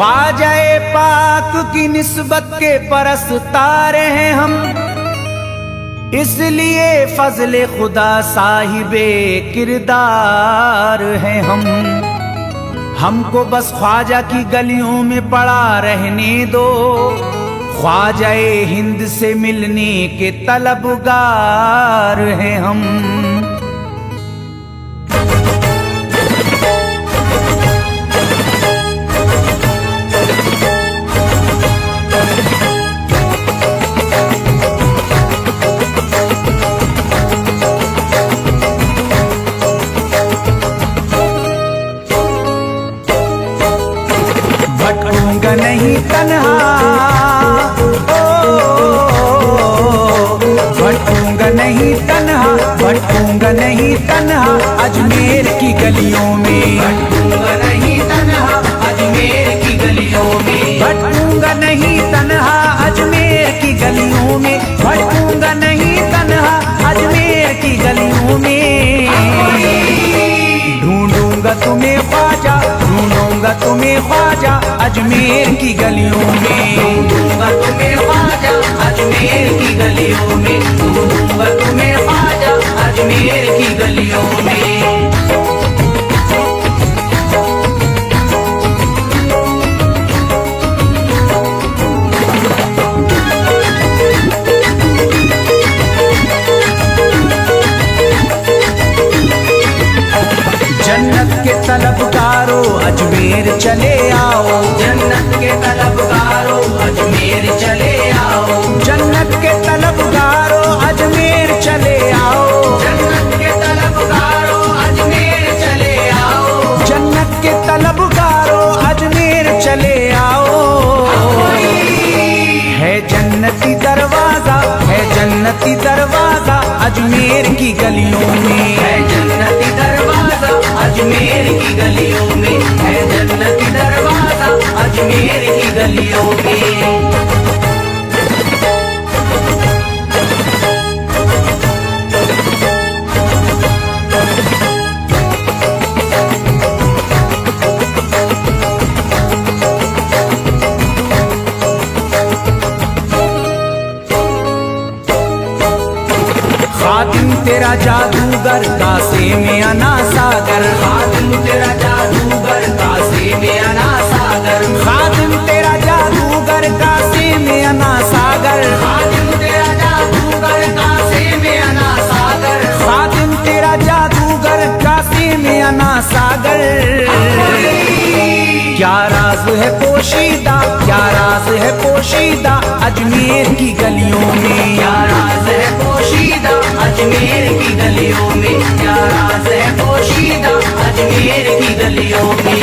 ख्वाजाए पाक की निस्बत के परस्तार हैं हम, इसलिए फजले खुदा साहिबे किरदार हैं हम। हमको बस ख्वाजा की गलियों में पड़ा रहने दो, ख्वाजाए हिंद से मिलने के तलबगार हैं हम। भटकूंगा नहीं तन्हा, भटकूंगा नहीं तन्हा, भटकूंगा नहीं तन्हा अजमेर की गलियों में, भटकूंगा नहीं तन्हा अजमेर की गलियों में, भटकूंगा नहीं तन्हा अजमेर की गलियों में, भटकूंगा नहीं तन्हा अजमेर की गलियों में। ढूंढूंगा तुम्हें ख्वाजा, ढूंढूंगा तुम्हें ख्वाजा अजमेर की गलियों में, ढूंढूंगा तुम्हें ख्वाजा अजमेर की गलियों में, ढूंढूंगा तुम्हें ख्वाजा अजमेर की गलियों में। जन्नत के तलबगारों अजमेर चले आओ, जन्नत के तलबगारों अजमेर चले आओ, जन्नत के तलबगारों अजमेर चले आओ, जन्नत के तलबगारों अजमेर चले आओ, जन्नत के तलबगारों अजमेर चले आओ। है जन्नती दरवाजा, है जन्नती दरवाजा अजमेर की गलियों में, है जन्नती दरवाजा अजमेर की गलियों में, है जन्नती दरवाजा अजमेर की गलियों में। खादिम तेरा जादूगर कासे में अना सागर, खादिम तेरा जादूगर कासे में अना सागर, खादिम तेरा जादूगर कासे में अना सागर, खादिम तेरा जादूगर कासे में अना सागर, खादिम तेरा जादूगर कासे में अना सागर। क्या राज है पोशीदा, क्या राज है पोशीदा अजमेर की गलियों में, क्या राज है पोशीदा अजमेर की गलियों में, क्या राज है पोशीदा अजमेर की गलियों में।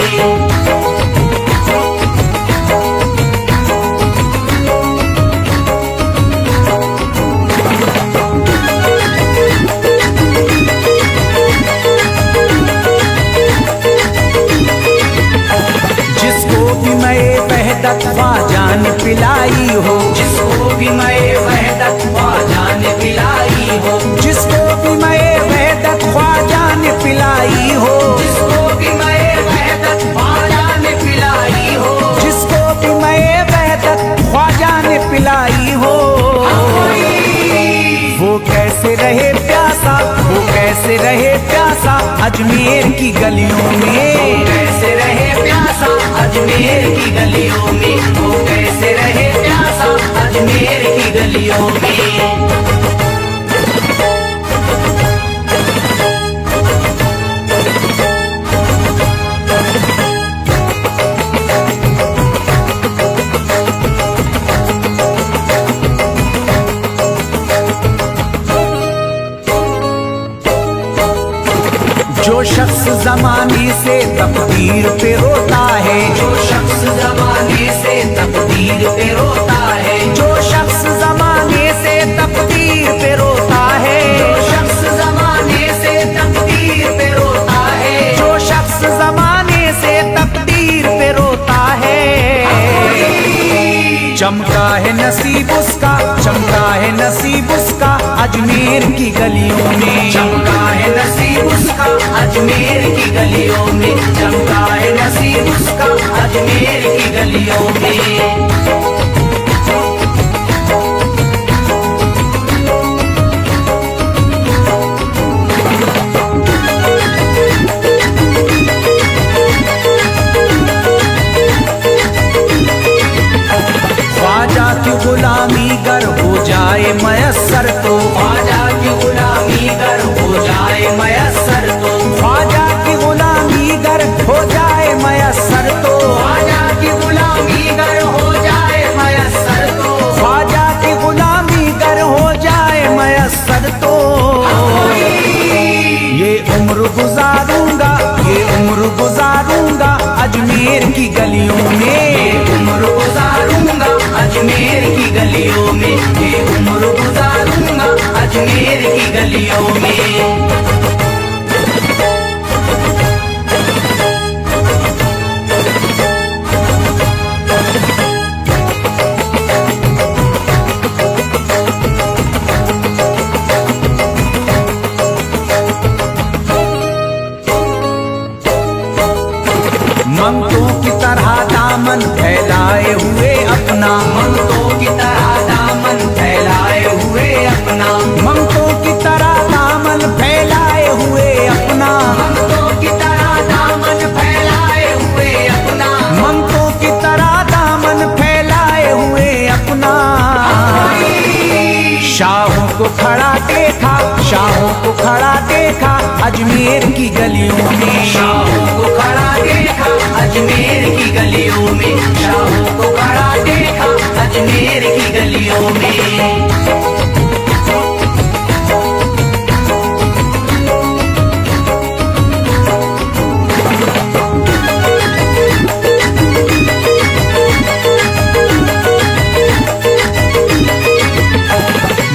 जिसको भी मैं वहदत ख्वाजा ने पिलाई हो, जिसको भी मैं वहदत ख्वाजा ने पिलाई हो, जिसको भी मैं वहदत ख्वाजा ने पिलाई हो, जिसको भी मैं वहदत ख्वाजा ने पिलाई हो, जिसको भी मैं वहदत ख्वाजा ने पिलाई हो। वो कैसे रहे प्यासा, वो कैसे रहे प्यासा अजमेर की गलियों में, कैसे रहे प्यासा अजमेर की गलियों में, वो कैसे रहे प्यासा अजमेर की गलियों में। जो शख्स जमाने से तकदीर पे रोता है, जो शख्स जमाने से तकदीर पे रोता है, जो शख्स जमाने से तकदीर पे रोता है, जो शख्स जमाने से तकदीर पे रोता है, जो शख्स जमाने से तकदीर पे रोता है। चमका है नसीब उसका, चमका है नसीब उसका अजमेर की गलियों में, चमका है नसीब उसका अजमेर की गलियों में, चमका है नसीब उसका अजमेर की गलियों उम्र गुजारूंगा, ये उम्र गुजारूंगा अजमेर की गलियों में, उम्र गुजारूंगा अजमेर की गलियों में, ये उम्र गुजारूंगा अजमेर की गलियों में। ममतों की तरह दामन फैलाए हुए अपना, ममतों की तरह दामन फैलाए हुए अपना, ममतों की तरह दामन फैलाए हुए अपना, ममतों की तरह दामन फैलाए हुए अपना, ममतों की तरह दामन फैलाए हुए अपना। शाहों को खड़ा देखा, शाहों को खड़ा देखा अजमेर की गलियों में, शाहों को खड़ा देखा अजमेर की गलियों में, शाहों को खड़ा देखा अजमेर की गलियों में।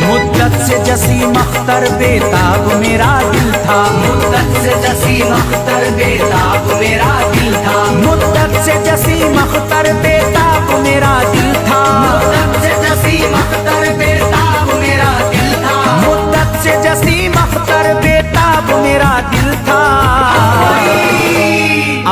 मुद्दत से जसीम अख्तर बेताब मेरा दिल था, मुद्दत से जसीम अख्तर बेताब मेरा दिल था, मुद्दत से जसीम अख्तर बेताब मेरा दिल था, मुद्दत से जसीम अख्तर बेताब मेरा दिल था, मुद्दत से जसीम अख्तर बेताब मेरा दिल था।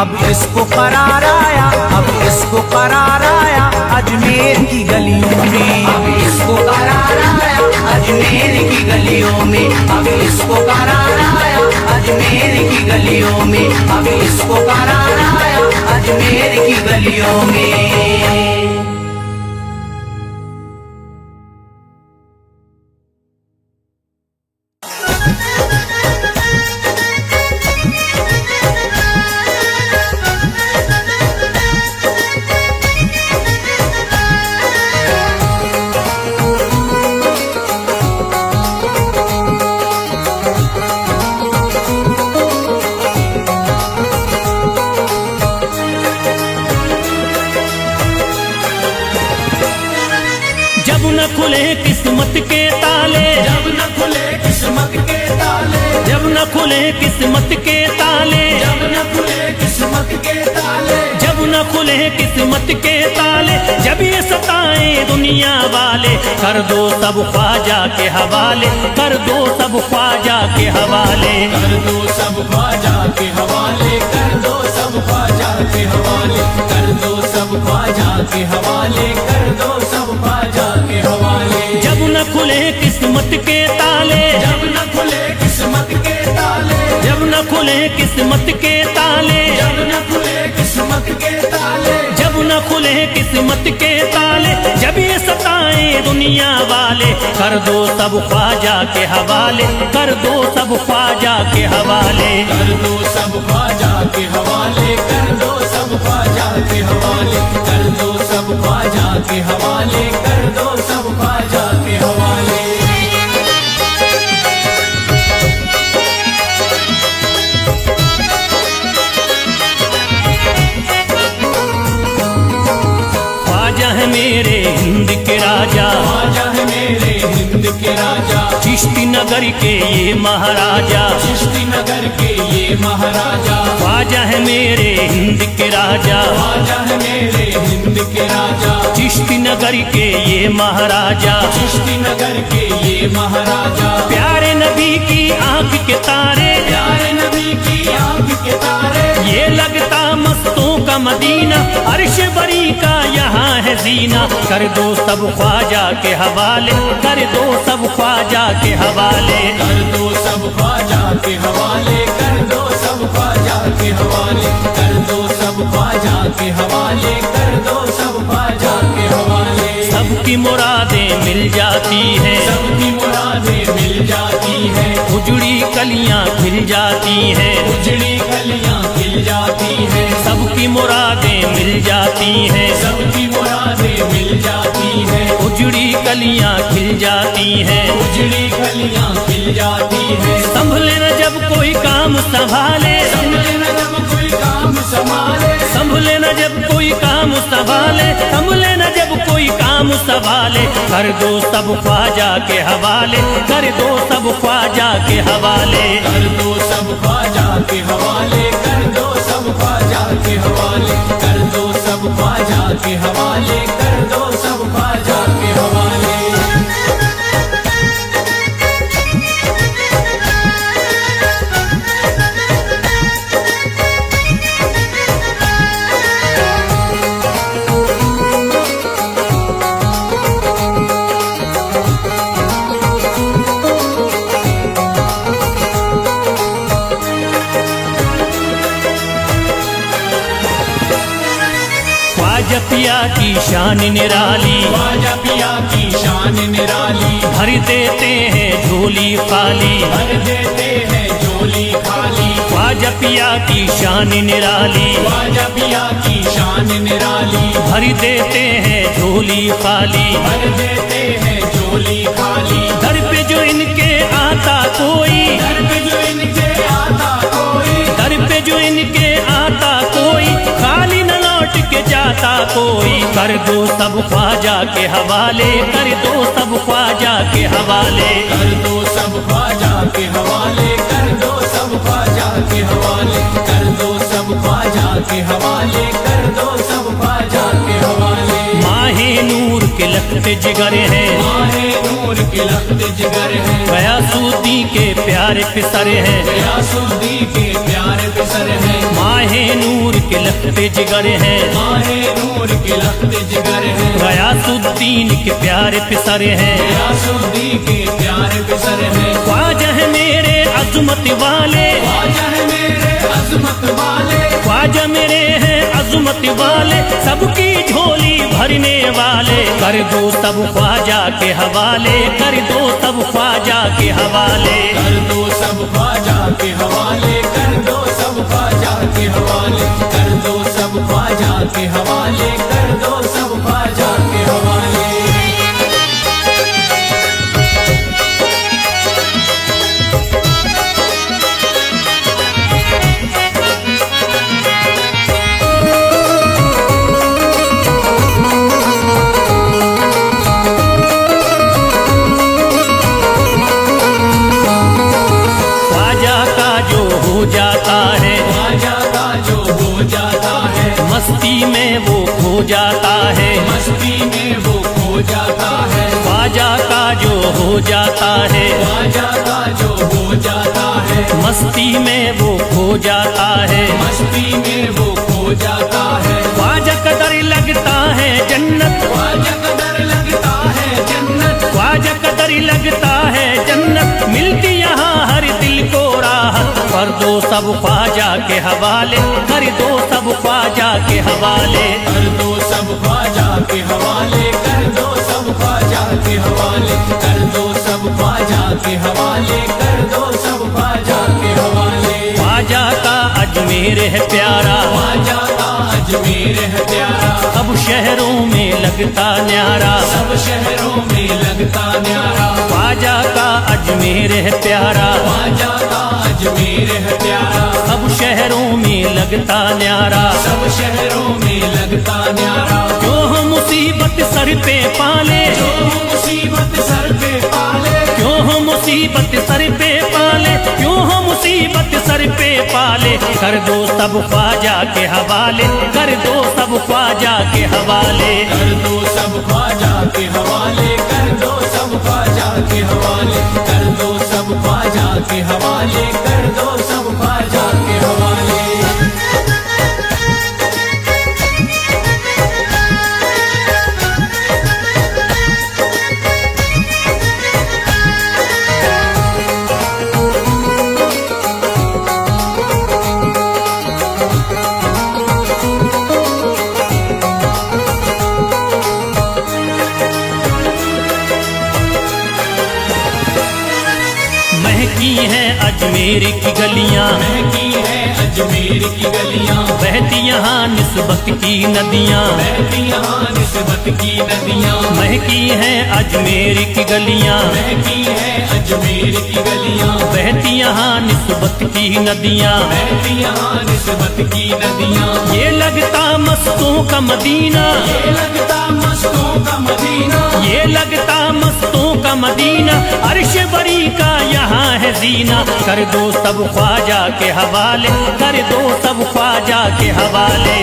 अब इसको करार आया, अब इसको करार आया अजमेर की गलियों में, अब इसको करार आया अजमेर की गलियों में, अब इसको करार आया अजमेर की गलियों में, अब इसको करार आया अजमेर की गलियों में। खुले किस्मत के ताले, जब न खुले किस्मत के ताले, जब न खुले किस्मत के ताले, जब न खुले किस्मत के ताले, जब न खुले किस्मत के ताले, जब ये सताए दुनिया वाले, कर दो सब ख्वाजा के हवाले, कर दो सब ख्वाजा के हवाले, कर दो सब ख्वाजा के हवाले, कर दो सब ख्वाजा के हवाले, कर दो सब ख्वाजा के हवाले, कर दो सब ख्वाजा के हवाले। जब न खुले किस्मत के ताले, जब न खुले किस्मत के ताले, जब न खुले किस्मत के ताले, जब न खुले किस्मत के ताले, जब न खुले किस्मत के ताले, जब ये सताए दुनिया वाले, कर दो सब ख्वाजा के हवाले, कर दो सब ख्वाजा के हवाले, कर दो सब ख्वाजा के हवाले, कर दो सब ख्वाजा के हवाले, कर दो सब ख्वाजा के हवाले, कर दो सब ख्वाजा के हवाले। ख्वाजा है मेरे हिंद के राजा, ख्वाजा है मेरे हिंद के राजा, चिश्ती नगर के ये महाराजा, चिश्ती नगर के ये महाराजा, ख्वाजा है मेरे हिंद के राजा, ख्वाजा है मेरे हिंद के राजा, चिश्ती नगर के ये महाराजा, चिश्ती नगर के ये महाराजा। प्यारे नबी की आंख के तारे, प्यारे नबी की आंख के तारे, ये लगता मस्तों का मदीना, अर्श बरी का यहाँ है जीना, कर दो सब ख्वाजा के हवाले, कर दो सब ख्वाजा के हवाले, कर दो सब ख्वाजा के हवाले, कर दो सब ख्वाजा के हवाले, कर दो सब ख्वाजा के हवाले, कर दो सब ख्वाजा के हवाले। सबकी मुरादें मिल जाती हैं, सबकी मुरादें मिल जाती हैं, उजड़ी कलियां खिल जाती हैं, उजड़ी कलियां खिल जाती हैं, सबकी मुरादें मिल जाती हैं, सबकी मुरादें मिल जाती हैं, उजड़ी कलियां खिल जाती हैं, उजड़ी कलियां खिल जाती हैं। संभले न जब कोई काम संभाले, संभले न जब कोई काम संभाले, संभले न जब कोई काम संभाले, संभले न जब कोई काम संभाले, कर दो सब ख्वाजा के हवाले, कर दो सब ख्वाजा के हवाले। कर दो सब ख्वाजा के हवाले, कर दो सब ख्वाजा के हवाले, कर दो सब ख्वाजा के हवाले, कर दो सब ख्वाजा के हवाले। ख्वाजा पिया की शान निराली, ख्वाजा पिया की शान निराली, भर देते हैं झोली खाली, भर देते हैं झोली खाली। ख्वाजा पिया की शान निराली, ख्वाजा पिया की शान निराली, भर देते हैं झोली खाली, भर देते हैं झोली खाली। दर पे जो इनके आता कोई, दर पे जो इनके आता कोई, दर पे जो इनके आता कोई, खाली न लौट के जाता कोई। कर दो सब ख्वाजा के हवाले, कर दो सब ख्वाजा के हवाले। कर दो सब ख्वाजा के हवाले, कर दो सब ख्वाजा के हवाले, कर दो सब ख्वाजा के हवाले, कर दो सब ख्वाजा के हवाले। माहे नूर के लखते जिगर हैं, माहे नूर के लखते जिगर हैं, गयासुद्दीन के प्यारे पिसर हैं, गयासुद्दीन के प्यारे पिसर हैं। माहे नूर के लखते जिगर हैं, माहे नूर के लखते जिगर हैं, गयासुद्दीन के प्यारे पिसर हैं। गयासुद्दीन के प्यारे पिसर हैं। ख्वाजा है मेरे अज़मत वाले, ख्वाजा है मेरे अज़मत वाले, ख्वाजा मेरे हैं अज़मत वाले, सबकी झोली भरने वाले। कर दो सब ख्वाजा के हवाले, कर दो सब ख्वाजा के हवाले। कर दो सब ख्वाजा के हवाले, कर दो सब ख्वाजा के हवाले, कर दो सब ख्वाजा के हवाले, कर दो सब ख्वाजा के हवाले। जाता है, ख्वाजा का जो हो जाता है, मस्ती में वो खो जाता है, मस्ती में वो खो जाता है। ख्वाजा का जो हो जाता है, ख्वाजा का जो हो जाता है, मस्ती में वो खो जाता है, मस्ती में वो खो जाता है। ख्वाजा कदर लगता है जन्नत, ख्वाजा कदर लगता है जन्नत, ख्वाजा कदर लगता है जन्नत, मिलती यहाँ हर दिल को राहत। कर दो सब ख्वाजा के हवाले, कर दो सब ख्वाजा के हवाले। कर दो सब ख्वाजा के हवाले, कर दो सब ख्वाजा के हवाले, कर दो सब ख्वाजा के हवाले, कर दो सब ख्वाजा के हवाले। ख्वाजा का अजमेर है प्यारा, ख्वाजा का अजमेर है प्यारा, सब शहरों में लगता न्यारा, सब शहरों में लगता न्यारा। ख्वाजा का अजमेर है प्यारा, ख्वाजा का अजमेर है प्यारा, सब शहरों में लगता न्यारा, सब शहरों में लगता न्यारा। जो हम मुसीबत सर पे पाले, जो मुसीबत सर पे पाले, क्यों हम मुसीबत सर पे पाले, क्यों हम मुसीबत सर पे पाले। कर दो सब ख्वाजा के हवाले, कर दो सब ख्वाजा के हवाले। कर दो सब ख्वाजा के हवाले, कर दो सब ख्वाजा के हवाले, कर दो सब ख्वाजा के हवाले, कर दो सब ख्वाजा के हवाले। महकी हैं अजमेर की गलियां, महकी है अजमेर की गलियां, बहती यहाँ निस्बत की नदियाँ, बहती यहाँ निस्बत की नदियां, महकी हैं अजमेर की गलियाँ, महकी है अजमेर की गलियां, बहती यहाँ निस्बत की नदियाँ। बहती यहाँ निस्बत की नदियां। ये लगता मस्तों का मदीना, ये लगता मस्तों का मदीना, ये लगता मस्तों का मदीना, अर्श बरी का यहाँ है जीना। कर दो सब ख्वाजा के हवाले, कर दो सब ख्वाजा के हवाले।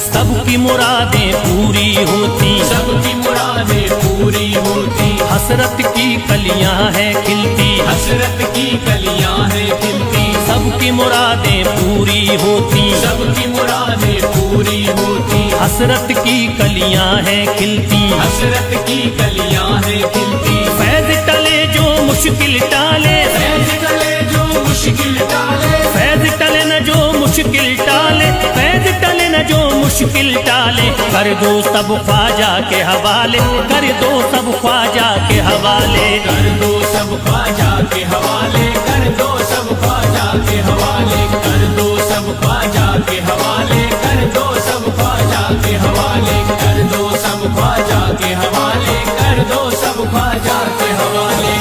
सबकी मुरादें पूरी होती, सबकी मुरादें पूरी होती, हसरत की कलियां हैं खिलती, हसरत की कलियां हैं खिलती, सबकी मुरादें पूरी होती, सबकी मुरादें पूरी होती, हसरत की कलियां हैं खिलती। हसरत की कलियां हैं खिलती, फैज टले जो मुश्किल टाले, फैज टले जो मुश्किल टाले, फैज टले न जो मुश्किल टाले, फैज टले न जो मुश्किल टाले। कर दो सब ख्वाजा के हवाले, कर दो सब ख्वाजा के हवाले। कर दो सब ख्वाजा के हवाले, कर दो सब ख्वाजा के हवाले, कर दो सब ख्वाजा के हवाले, कर दो सब ख्वाजा के हवाले, कर दो सब ख्वाजा के हवाले, कर दो सब ख्वाजा के हवाले।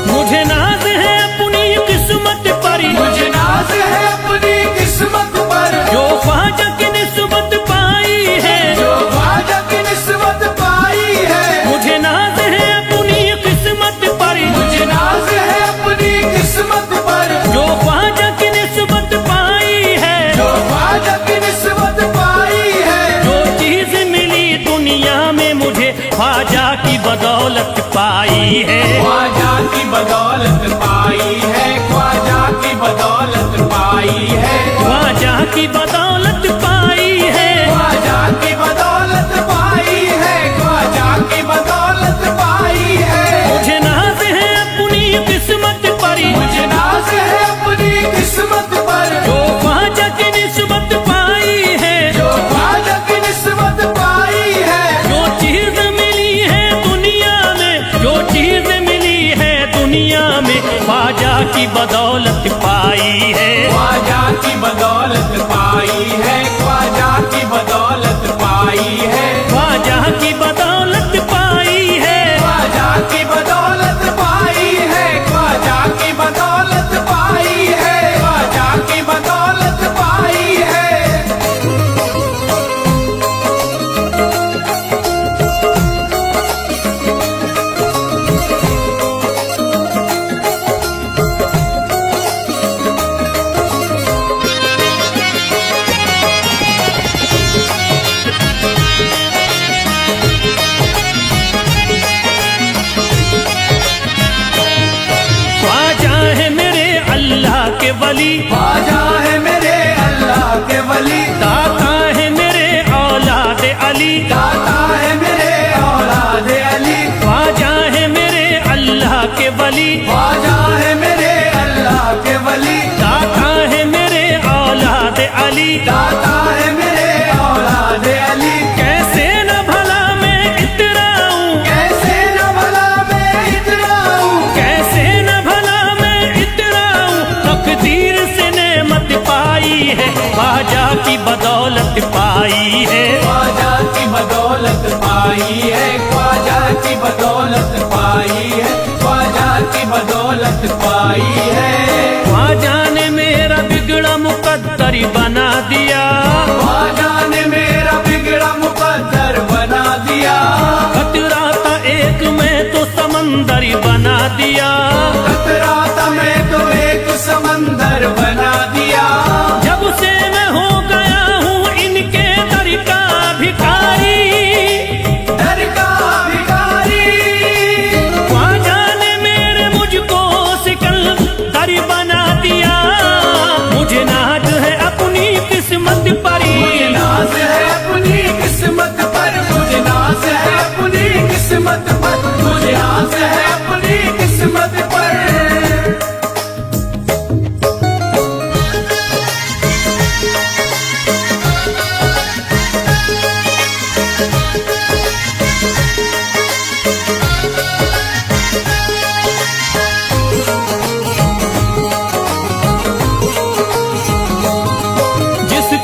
मुझे नाज है अपनी किस्मत पर, मुझे नाज है अपनी किस्मत पर, जो ख्वाजा की निस्बत पाई है, जो ख्वाजा की निस्बत पाई है। मुझे नाज है अपनी किस्मत पर, मुझे नाज है अपनी किस्मत पर, जो ख्वाजा की निस्बत पाई है, जो ख्वाजा की निस्बत पाई है। जो चीज मिली दुनिया में मुझे ख्वाजा की बदौलत पाई है, ख्वाजा की बदौलत पाई है, ख्वाजा की बदौलत पाई है, ख्वाजा की बदौलत पाई है। ख्वाजा की बदौलत पाई है, ख्वाजा की बदौलत पाई है। मुझे नाज है अपनी किस्मत पर, मुझे नाज है अपनी किस्मत पर, जो ख्वाजा की निस्बत पाई है, जो ख्वाजा की निस्बत पाई है। जो चीज मिली है दुनिया में, जो चीज मिली है दुनिया में, ख्वाजा की बदौलत पाई है, ख्वाजा की बदौलत पाई है, ख्वाजा की बदौलत पाई है, ख्वाजा की बदौलत पाई है। ख्वाजा की बदौलत पाई है, ख्वाजा की बदौलत पाई है, ख्वाजा की बदौलत पाई है। ख्वाजा है मेरे अल्लाह के वली, ख्वाजा है मेरे अल्लाह के वली, दाता है मेरे औलाद अली, दाता है मेरे औलाद अली, ख्वाजा है मेरे अल्लाह के वली, ख्वाजा है मेरे अल्लाह के वली, दाता है मेरे औलाद अली। दाता है मेरे औलाद अली। कैसे न भला मैं इतराऊं, कैसे न भला मैं इतराऊं, कैसे न भला मैं इतराऊं, तकदीर से नेमत पाई है, ख्वाजा की बदौलत पाई है, ख्वाजा की बदौलत पाई है, ख्वाजा की बदौलत पाई है, ख्वाजा की बदौलत पाई है। ख्वाजा ने मेरा बिगड़ा मुकद्दर बना दिया, ख्वाजा ने मेरा बिगड़ा मुकद्दर बना दिया, खतरा था एक मैं तो समंदर बना दिया, खतरा था मैं तो एक समंदर बना दिया। जब से मैं हो गया हूँ इनके दर का भिखारी, दर का भिखारी, ख्वाजा ने मेरे मुझको सिकंदर बना दिया। मुझे नाज है अपनी किस्मत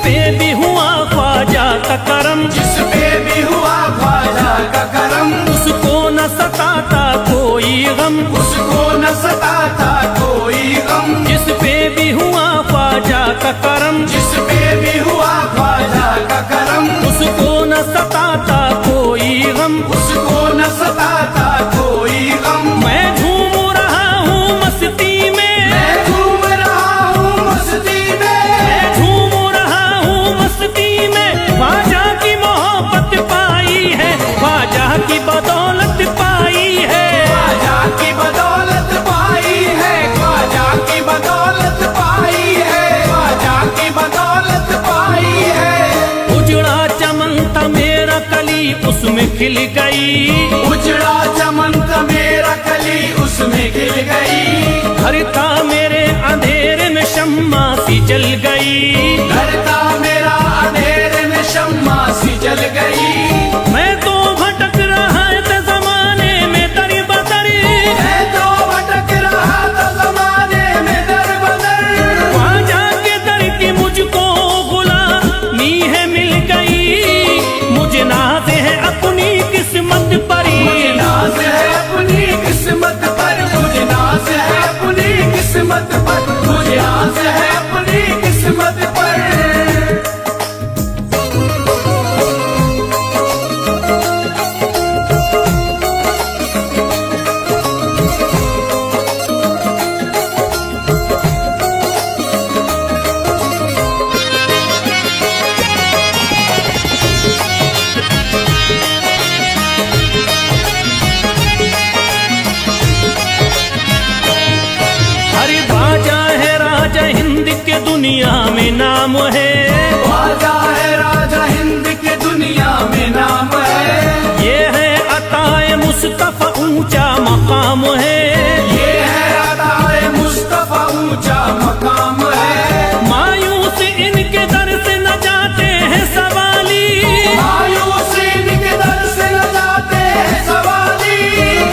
पे भी हुआ ख्वाजा का करम, जिस पे भी हुआ ख्वाजा का करम, उसको न सताता कोई गम, उसको न सताता कोई गम। जिस पे भी हुआ ख्वाजा का करम, जिस पे भी हुआ ख्वाजा का करम, उसको न सताता कोई गम, उसको न सताता कोई गम। मैं झूम रहा हूँ मस्ती में, मैं झूम रहा हूँ मस्ती में, मैं झूम रहा हूँ मस्ती में, ख्वाजा की मोहब्बत पाई है, ख्वाजा की बदौलत पाई है, ख्वाजा की बदौलत पाई है, ख्वाजा की बदौलत पाई है, ख्वाजा की बदौलत पाई है। उजड़ा चमन था मेरा कली उसमें खिल गई, उजड़ा चमन था मेरा कली उसमें खिल गई, घर था मेरे अंधेरे में शम्मा सी जल गई, घर था मेरा अंधेरे में शम्मा सी जल गई। मैं तो भटक रहा था जमाने में दर बदर, मैं तो भटक रहा था जमाने में दर बदर, ख्वाजा के दर की मुझको गुलामी है मिल गई, मुझे नाज है अपनी किस्मत पर, मुझे नाज है अपनी किस्मत पर, मुझे नाज है अपनी किस्मत पर, मुझे नाज है अपनी किस्मत पर। हरे ख्वाजा है राजा हिंद के दुनिया में नाम है, ख्वाजा है राजा हिंद के दुनिया में नाम है, ये है अताए मुस्तफा ऊंचा मकाम है, ये है अताए मुस्तफा ऊंचा मकाम है। मायूस इनके दर से न जाते हैं सवाली, मायूस इनके दर से न जाते हैं सवाली,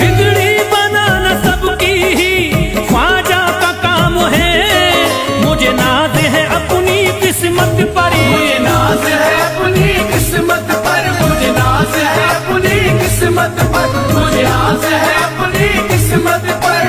बिगड़ी बनाना सबकी ही ख्वाजा का काम है, मुझे नाज है अपनी किस्मत पर, मुझे नाज है अपनी किस्मत पर, मुझे नाज है अपनी किस्मत पर, मुझे नाज है अपनी किस्मत पर।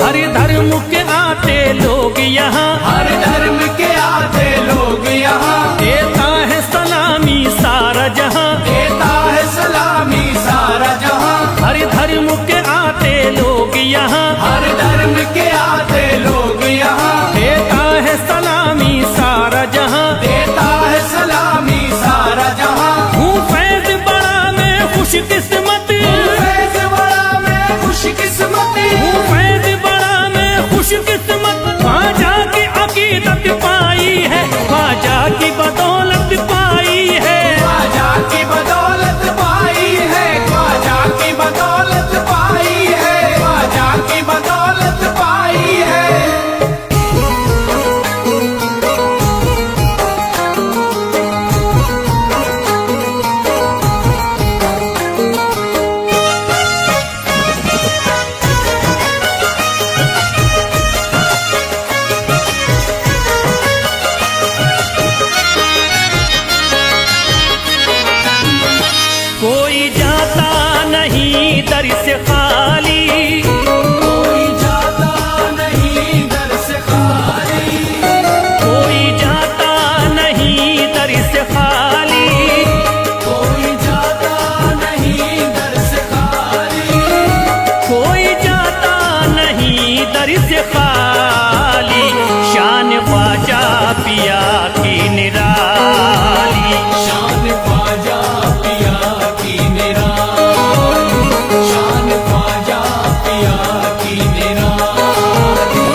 हर धर्म के आते लोग यहाँ, हर धर्म के आते लोग यहाँ, देता है सलामी सारा जहाँ, देता है सलामी सारा जहाँ। हर धर्म के आते लोग यहाँ, हर धर्म के आते लोग यहाँ, देता है सलामी सारा जहाँ, देता है सलामी सारा जहाँ। हूँ फैज बड़ा मैं खुशकिस्मत, फैज बड़ा मैं खुशकिस्मती, हूँ फैज बड़ा मैं खुशकिस्मत, ख्वाजा की अकीदत पाई है, ख्वाजा की बदौलत पाई है, ख्वाजा की बदौलत पाई है, ख्वाजा की बदौलत पाई है, ख्वाजा की बदौलत पाई है। कोई जाता नहीं दर से खाली, कोई जाता नहीं दर से खाली, कोई जाता नहीं दर से खाली, कोई जाता नहीं दर से खाली, कोई जाता नहीं दर से खाली, शान ख्वाजा पिया की निराली, शान ख्वाजा पिया की निराली, शान ख्वाजा पिया की निराली।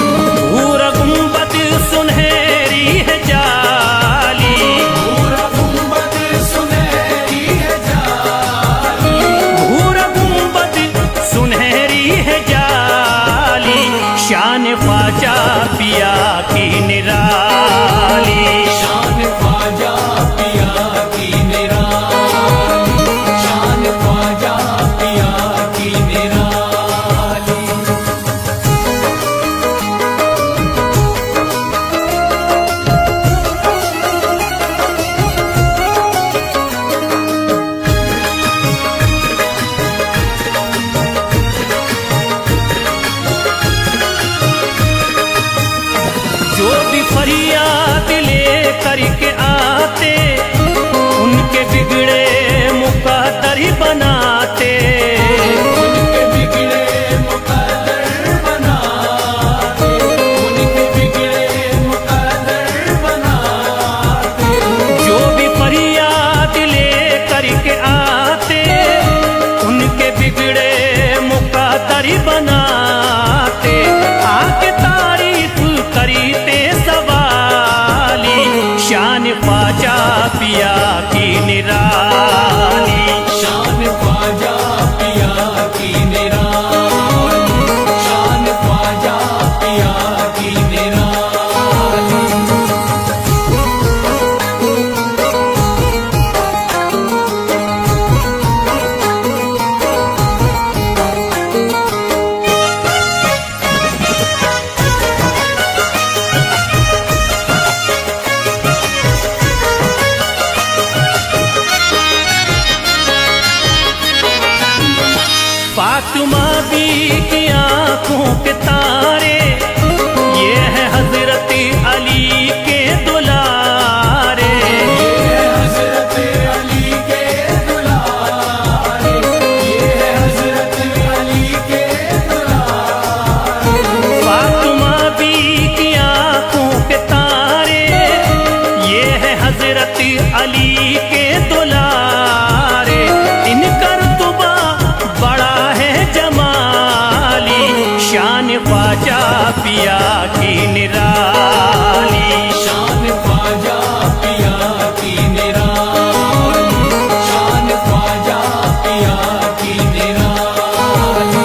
भूरा गुंबद सुनहरी है जाली, पूरा गुंबद सुनहरी है जाली, भूरा गुंबद सुनहरी है जाली, शान ख्वाजा पिया की निराली, शान जो भी फरियाद ले करके आते उनके बिगड़े मुकद्दर ही बनाते। उनके बिगड़े मुकद्दर बनाते, उनके बिगड़े मुकद्दर बनाते। जो भी फरियाद ले करके आते उनके बिगड़े मुकद्दर ही बनाते। आके तारीफ करते सवाली, शान ख्वाजा पिया की निराली। शान ख्वाजा पिया की निराली, शान ख्वाजा पिया की निराली। फातिमा बी की आंखों के तारे, ये है हजरत अली के दुलारे। ये हजरत अली के दुलारे, ये हजरत अली के दुलारे। फातिमा बी की आंखों के तारे, ये है हजरत अली के दुलारे। इनका रुतबा बड़ा है जमाली, शान ख्वाजा पिया की निराली। शान ख्वाजा पिया की निराली, शान ख्वाजा पिया की निराली।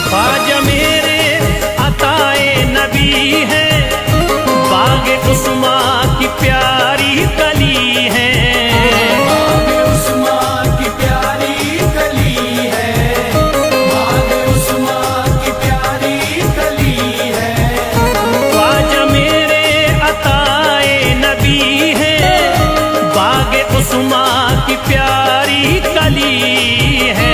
ख्वाजा मेरे अताए नबी है, बाग उस्मा की प्यारी कली है। बाग उस्मा की प्यारी कली है, बाग उस्मा की प्यारी कली है। ख्वाजा मेरे अताए नबी है, बाग उस्मा की प्यारी कली है।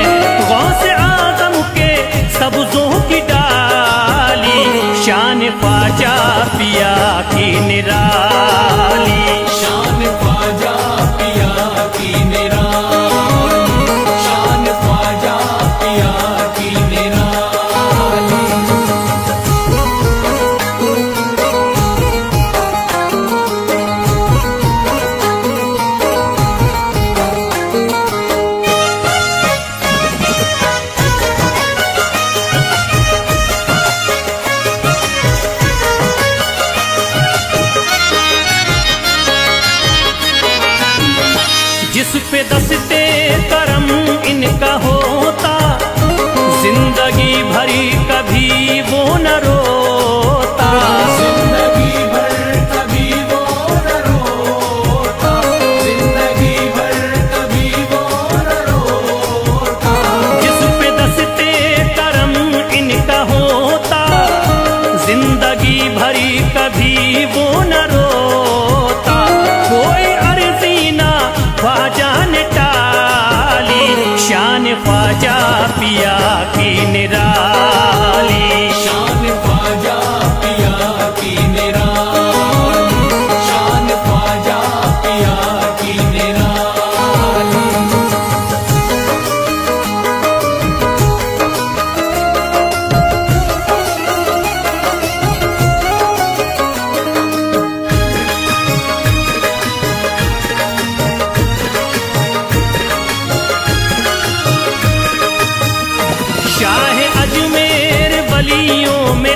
गौस आदम के सब्जों की डाली, शान ख्वाजा पिया की निराली। शान ख्वाजा पिया की निराली, शान ख्वाजा पिया की निराली। जिस पे दस्ते करम इनका होता, जिंदगी भरी कभी वो न रोता। जिंदगी भर कभी वो न रोता, जिंदगी भर कभी वो न रोता। जिस पे दस्ते करम इनका होता, जिंदगी भरी कभी वो न रोता। कोई अर्जी ना ख्वाजा ने टाली, शान ख्वाजा पिया की निराली। शान ख्वाजा पिया की निराली, शान ख्वाजा पिया की निराली। शाह अजमेर वलियों में